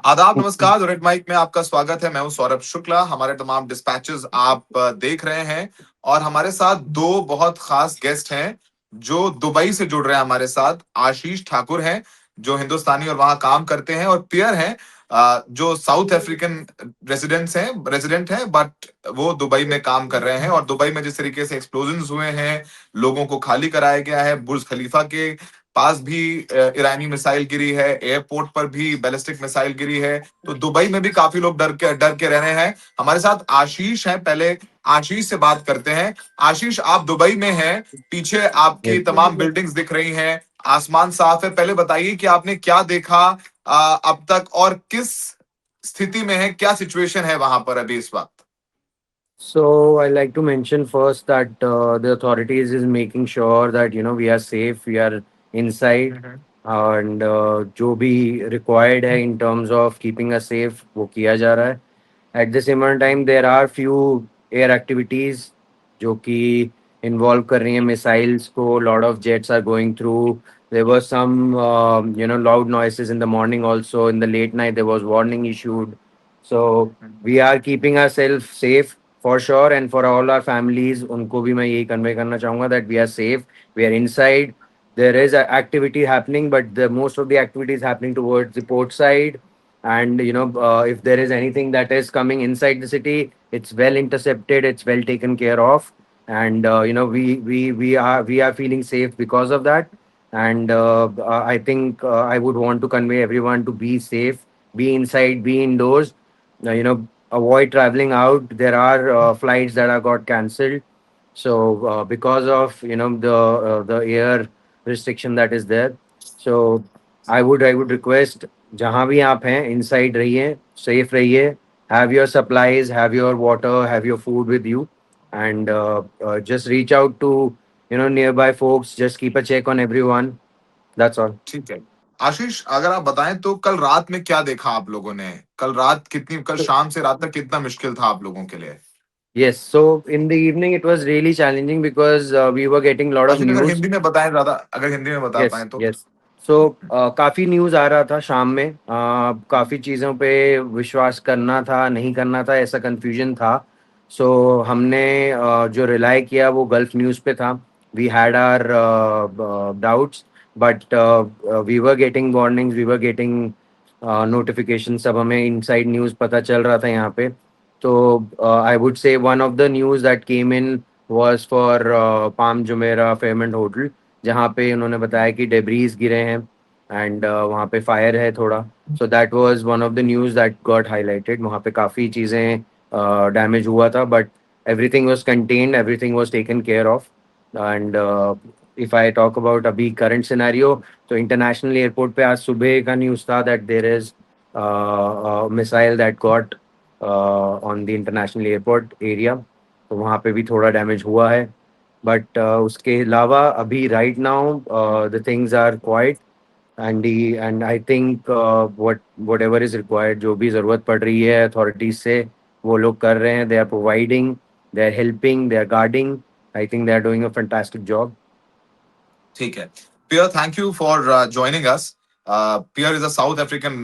आदाब नमस्कार, red mic में आपका स्वागत है। मैं हूं सौरभ शुक्ला। हमारे तमाम डिस्पैचेस आप देख रहे हैं और हमारे साथ दो बहुत खास गेस्ट हैं जो दुबई से जुड़ रहे हैं हमारे साथ। आशीष ठाकुर हैं जो हिंदुस्तानी और वहां काम करते हैं, और पियर हैं जो साउथ अफ्रीकन रेजिडेंट हैं, बट वो दुबई में काम कर रहे हैं। और दुबई में जिस तरीके से एक्सप्लोजन्स हुए हैं, लोगों को खाली कराया गया है, बुर्ज खलीफा के पास भी ईरानी मिसाइल गिरी है, एयरपोर्ट पर भी बैलिस्टिक मिसाइल गिरी है, तो दुबई में भी काफी लोग डर के रह रहे हैं। हमारे साथ आशीष हैं। पहले आशीष से बात करते हैं। आशीष, आप दुबई में हैं, पीछे आपकी Yes. तमाम बिल्डिंग्स दिख रही हैं, आसमान साफ है। पहले बताइए कि आपने क्या देखा अब तक, और किस स्थिति में है, क्या सिचुएशन है वहां पर अभी इस वक्त। So I like to mention first that the authorities is making sure that we are safe, we are inside, and जो भी required है in terms of keeping us safe वो किया जा रहा है. At the same time there are few air activities जो कि involve कर रही हैं missiles को. Lot of jets are going through. There was some loud noises in the morning also. In the late night there was warning issued. So we are keeping ourselves safe for sure, and for all our families उनको भी मैं यही convey करना चाहूँगा that we are safe, we are inside. There is a activity happening, but the most of the activity is happening towards the port side. And if there is anything that is coming inside the city, it's well intercepted, it's well taken care of. And we are feeling safe because of that. And I think I would want to convey everyone to be safe, be inside, be indoors. Avoid traveling out. There are flights that are got cancelled. So because of the air restriction that is there. So I would request जहाँ भी आप हैं inside रहिए, safe रहिए. Have your supplies, have your water, have your food with you, and just reach out to nearby folks. Just keep a check on everyone. That's all. ठीक है। आशीष, अगर आप बताएं तो कल रात में क्या देखा आप लोगों ने? कल शाम से रात तक कितना मुश्किल था आप लोगों के लिए? Yes. So in the evening, it was really challenging because we were getting a lot of आशीष, अगर news. हिंदी में बताएं, ज्यादा अगर हिंदी में बता यस पाएं तो। यस. सो काफ़ी न्यूज़ आ रहा था शाम में. काफ़ी चीज़ों पे विश्वास करना था नहीं करना था, ऐसा कन्फ्यूजन था. सो हमने जो रिलाई किया वो गल्फ न्यूज़ पे था. We had our doubts, but we were getting warnings, we were getting notification. सब हमें इनसाइड न्यूज़ पता चल रहा था यहाँ पे. तो I would say one of the news that came in was for Palm Jumeirah Fairmont hotel, जहाँ पे उन्होंने बताया कि डेब्रीज गिरे हैं एंड वहाँ पे फायर है थोड़ा. So that was one of the news that got highlighted. वहाँ पे काफ़ी चीज़ें डैमेज हुआ था, but everything was contained, everything was taken care of. And if I talk about अभी करंट सिनेरियो, तो इंटरनेशनल एयरपोर्ट पे आज सुबह का न्यूज़ था that there is missile that got on the international airport area. तो वहाँ पे भी थोड़ा डैमेज हुआ है. बट उसके अलावा अभी right now the things are quite. And I think whatever is required, जो भी ज़रूरत पड़ रही है अथॉरिटीज से वो लोग कर रहे हैं. They are providing, they are helping, they are guarding. I think they are doing a fantastic job. ठीक है। Pierre, thank you for joining us. Pierre is a South African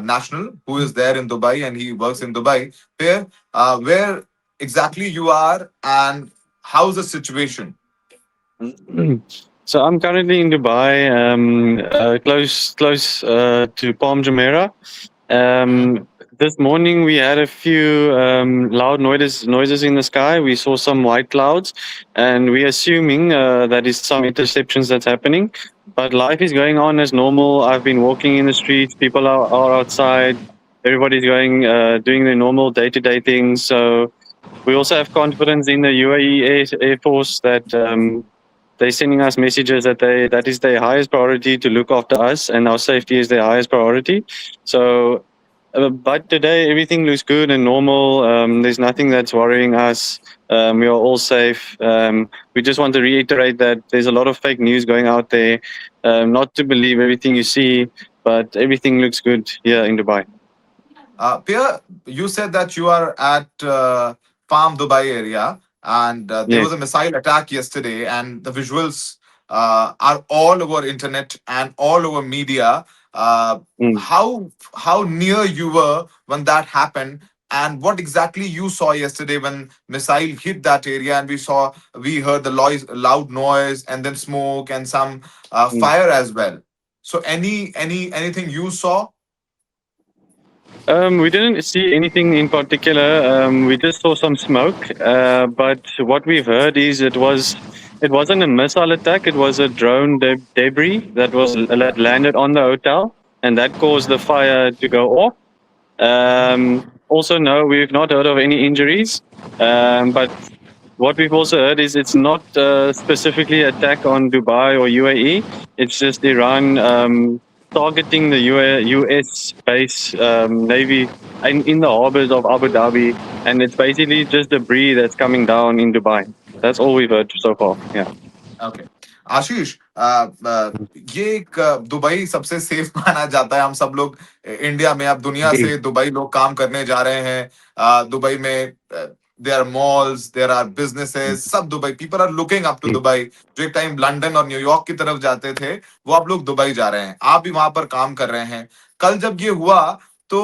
national who is there in Dubai and he works in Dubai. Pierre, where exactly you are and how's the situation? So I'm currently in Dubai, close to Palm Jumeirah. This morning we had a few loud noises in the sky. We saw some white clouds, and we're assuming that is some interceptions that's happening. But life is going on as normal. I've been walking in the streets. People are outside. Everybody's going doing their normal day-to-day things. So we also have confidence in the UAE Air Force that. They're sending us messages that is their highest priority to look after us, and our safety is their highest priority. So, but today everything looks good and normal. There's nothing that's worrying us. We are all safe. We just want to reiterate that there's a lot of fake news going out there. Not to believe everything you see, but everything looks good here in Dubai. Pierre, you said that you are at Palm Dubai area, and there Yes. was a missile attack yesterday, and the visuals are all over internet and all over media. Mm. How near you were when that happened, and what exactly you saw yesterday when missile hit that area, and we heard the loud noise, and then smoke and some Mm. fire as well. So anything you saw? We didn't see anything in particular. We just saw some smoke. But what we've heard is it wasn't a missile attack. It was a drone debris that landed on the hotel, and that caused the fire to go off. Also, no, we've not heard of any injuries. But what we've also heard is it's not specifically attack on Dubai or UAE. It's just Iran targeting the US base navy in the harbors of Abu Dhabi, and it's basically just debris that's coming down in Dubai. That's all we've heard so far. Yeah. Okay Ashish, ये एक Dubai सबसे safe माना जाता है। हम सब लोग India में, अब दुनिया जी से दुबई लोग काम करने जा रहे हैं। दुबई में there are malls, there are businesses, सब Dubai, people are looking up to जी दुबई। जो एक टाइम लंदन और न्यूयॉर्क की तरफ जाते थे, वो अब लोग दुबई जा रहे हैं। आप भी वहां पर काम कर रहे हैं। कल जब ये हुआ तो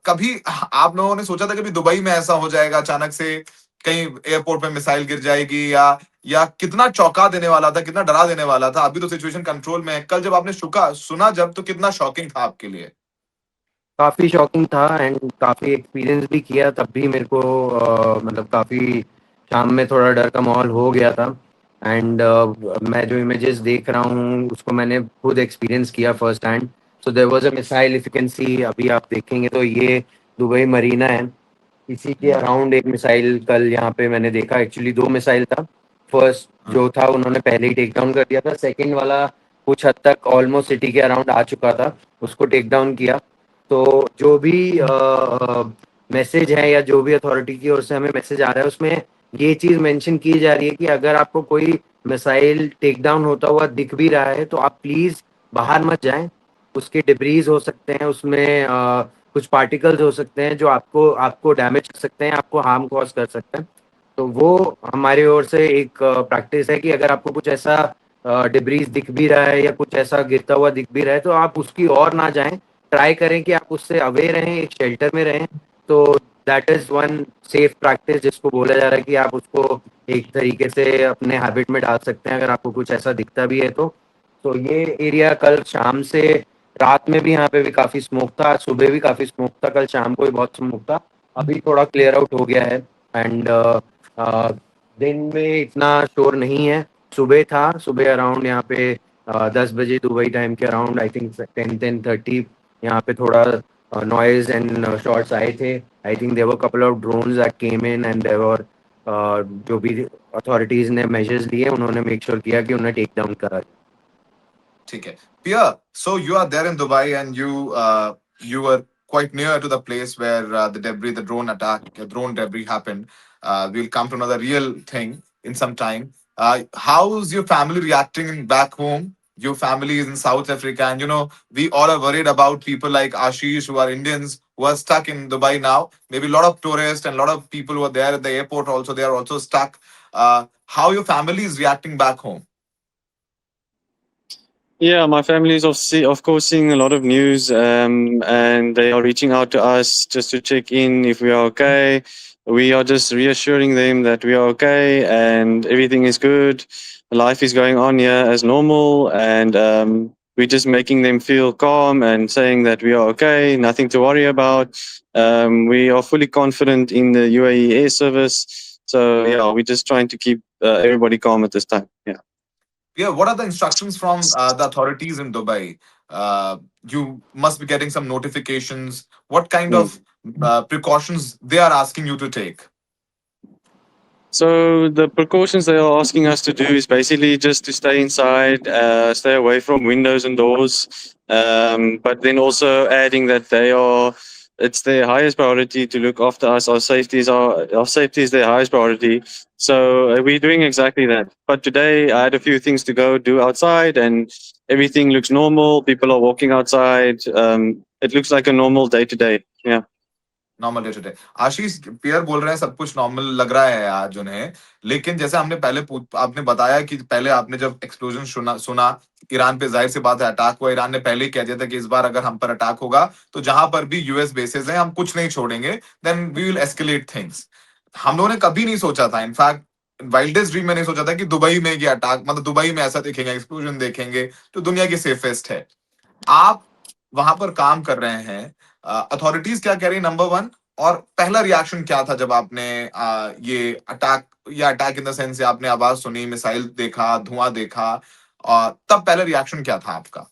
कभी आप लोगों ने सोचा था कि भी दुबई में ऐसा हो जाएगा अचानक से, कहीं एयरपोर्ट में मिसाइल गिर जाएगी, या कितना चौंका देने वाला था, कितना डरा देने वाला था? अभी तो सिचुएशन कंट्रोल में है। कल जब आपने सुना जब, तो कितना शॉकिंग था आपके लिए? काफ़ी शॉकिंग था एंड काफ़ी एक्सपीरियंस भी किया, तब भी मेरे को मतलब काफ़ी शाम में थोड़ा डर का माहौल हो गया था। एंड मैं जो इमेजेस देख रहा हूँ उसको मैंने खुद एक्सपीरियंस किया first hand. So there was a missile, if you can see, अभी आप देखेंगे तो ये दुबई मरीना है, इसी के अराउंड एक मिसाइल कल यहाँ पे मैंने देखा। एक्चुअली 2 मिसाइल था। फर्स्ट जो था उन्होंने पहले ही टेक डाउन कर दिया था, सेकंड वाला कुछ हद तक ऑलमोस्ट सिटी के अराउंड आ चुका था, उसको टेक डाउन किया। तो जो भी मैसेज है या जो भी अथॉरिटी की ओर से हमें मैसेज आ रहा है, उसमें ये चीज़ मेंशन की जा रही है कि अगर आपको कोई मिसाइल टेक डाउन होता हुआ दिख भी रहा है तो आप प्लीज़ बाहर मत जाएं। उसके डिब्रीज हो सकते हैं, उसमें कुछ पार्टिकल्स हो सकते हैं जो आपको आपको डैमेज कर सकते हैं, आपको हार्म कॉज कर सकते हैं। तो वो हमारी ओर से एक प्रैक्टिस है कि अगर आपको कुछ ऐसा डिब्रीज दिख भी रहा है या कुछ ऐसा गिरता हुआ दिख भी रहा है तो आप उसकी ओर ना जाएं। ट्राई करें कि आप उससे अवे रहें, एक शेल्टर में रहें। तो that is one safe practice जिसको बोला जा रहा है कि आप उसको एक तरीके से अपने हैबिट में डाल सकते हैं अगर आपको कुछ ऐसा दिखता भी है तो। तो ये एरिया कल शाम से, रात में भी यहाँ पे भी काफ़ी स्मोक था, आज सुबह भी काफ़ी स्मोक था, कल शाम को भी बहुत स्मोक था। अभी थोड़ा क्लियर आउट हो गया है एंड दिन में इतना शोर नहीं है। सुबह था, सुबह अराउंड यहाँ पे 10 बजे दुबई टाइम के अराउंड, आई थिंक 10-10:30, यहाँ पे थोड़ा नॉइज एंड शॉट्स आए थे। I think there were couple of drones that came in and there were जो भी अथॉरिटीज ने मेजर्स लिए उन्होंने मेक श्योर किया कि उन्हें टेक डाउन करा। ठीक है। Pia, so you are there in Dubai, and you were quite near to the place where the drone attack, drone debris happened. We'll come to another real thing in some time. How's your family reacting back home? Your family is in South Africa, and we all are worried about people like Ashish, who are Indians, who are stuck in Dubai now. Maybe a lot of tourists and a lot of people who are there at the airport also, they are also stuck. How your family is reacting back home? Yeah, my family is of course seeing a lot of news, and they are reaching out to us just to check in if we are okay. We are just reassuring them that we are okay and everything is good. Life is going on here as normal, and we're just making them feel calm and saying that we are okay, nothing to worry about. We are fully confident in the UAE air service, so yeah, we're just trying to keep everybody calm at this time. Yeah. Yeah, what are the instructions from the authorities in Dubai? You must be getting some notifications. What kind Mm. of precautions they are asking you to take? So the precautions they are asking us to do is basically just to stay inside, stay away from windows and doors. But then also adding that it's their highest priority to look after us. Our safety is their highest priority. So we're doing exactly that. But today I had a few things to go do outside, and everything looks normal. People are walking outside. It looks like a normal day to day. Yeah. Normal day today. Ashish, पियर बोल रहे हैं सब कुछ normal लग रहा है आज उन्हें, लेकिन जैसे हमने आपने बताया कि पहले आपने जब एक्सप्लोजन सुना ईरान पे, जाहिर सी बात है अटैक हुआ, ईरान ने पहले ही कह दिया था कि इस बार अगर हम पर अटैक होगा तो जहां पर भी यूएस बेसेस हैं हम कुछ नहीं छोड़ेंगे, then we will escalate things. हम लोगों ने कभी नहीं सोचा था, इनफैक्ट वाइल्डेस्ट ड्रीम में नहीं सोचा था कि दुबई में ये अटैक, मतलब दुबई में ऐसा देखेंगे, एक्सप्लोजन देखेंगे जो दुनिया की सेफेस्ट है। आप वहां पर काम कर रहे हैं, अथॉरिटीज क्या कह रही है, नंबर वन, और पहला रिएक्शन क्या था जब आपने ये अटैक, या अटैक इन द सेंस आपने आवाज सुनी, मिसाइल देखा, धुआं देखा, और तब पहला रिएक्शन क्या था आपका?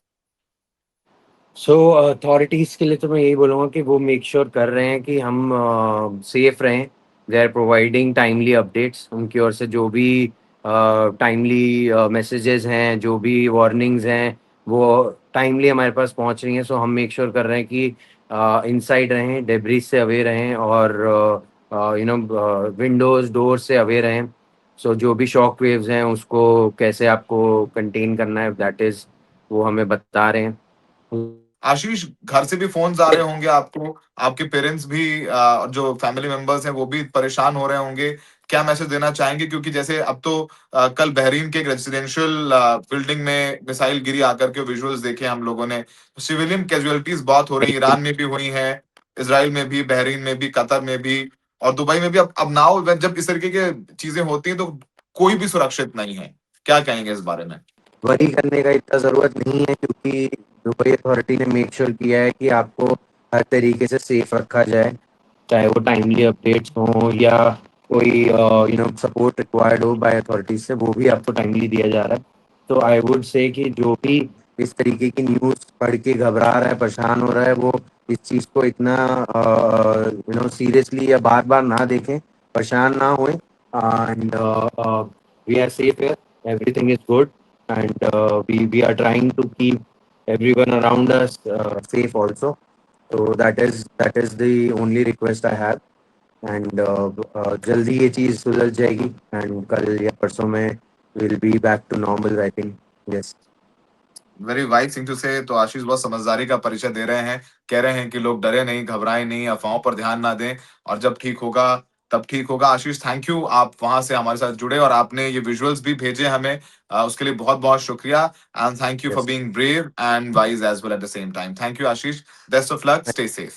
सो अथॉरिटीज के लिए तो मैं यही बोलूँगा कि वो मेक श्योर कर रहे हैं कि हम सेफ रहें। They are providing timely updates, उनकी ओर से जो भी टाइमली मैसेजेस हैं, जो भी वार्निंग्स हैं, वो टाइमली हमारे पास पहुंच रही हैं। सो हम मेक श्योर कर रहे हैं कि इनसाइड रहें, डेब्रिस से अवे रहें, और विंडोज डोर से अवे रहें। सो जो भी शॉक वेव्स हैं उसको कैसे आपको कंटेन करना है, दैट इज़ वो हमें बता रहे हैं। आशीष, घर से भी फोन्स आ रहे होंगे आपको, आपके पेरेंट्स भी, जो फैमिली मेंबर्स हैं वो भी परेशान हो रहे होंगे, क्या मैसेज देना चाहेंगे? क्योंकि जैसे अब तो कल बहरीन के एक रेजिडेंशियल बिल्डिंग में मिसाइल गिरी आकर के विजुअल्स देखे हम लोगों ने, सिविलियन कैजुअलिटीज बहुत हो रही, ईरान में भी हुई हैं, इसराइल में भी, बहरीन में भी, कतर में भी, और दुबई में भी। अब नाउ जब इस तरीके की चीजें होती हैं तो कोई भी सुरक्षित नहीं है, क्या कहेंगे इस बारे में? वरी करने का इतना ज़रूरत नहीं है, क्योंकि दुबई अथॉरिटी ने मेक श्योर किया है कि आपको हर तरीके से सेफ रखा जाए, चाहे वो टाइमली अपडेट्स हो या कोई सपोर्ट रिक्वायर्ड हो बाय अथॉरिटीज से, वो भी आपको टाइमली दिया जा रहा है। तो आई वुड से कि जो भी इस तरीके की न्यूज़ पढ़ के घबरा रहा है, परेशान हो रहा है, वो इस चीज़ को इतना सीरियसली या बार बार ना देखें, परेशान ना होए। And we are safe here, everything is good, and we are trying to keep everyone around us safe also. So that is the only request I have. And जल्दी ये चीज़ सुलझ जाएगी, and कल या परसों में we'll be back to normal, I think. Yes. Very wise thing to say. तो आशीष बहुत समझदारी का परिचय दे रहे हैं, कह रहे हैं कि लोग डरे नहीं, घबराए नहीं, अफवाहों पर ध्यान ना दें, और जब ठीक होगा तब ठीक होगा। आशीष, थैंक यू, आप वहां से हमारे साथ जुड़े और आपने ये विजुअल्स भी भेजे हमें, उसके लिए बहुत बहुत शुक्रिया। And thank you for Yes. Being brave and wise as well at the same time. Thank you Ashish, best of luck, stay safe.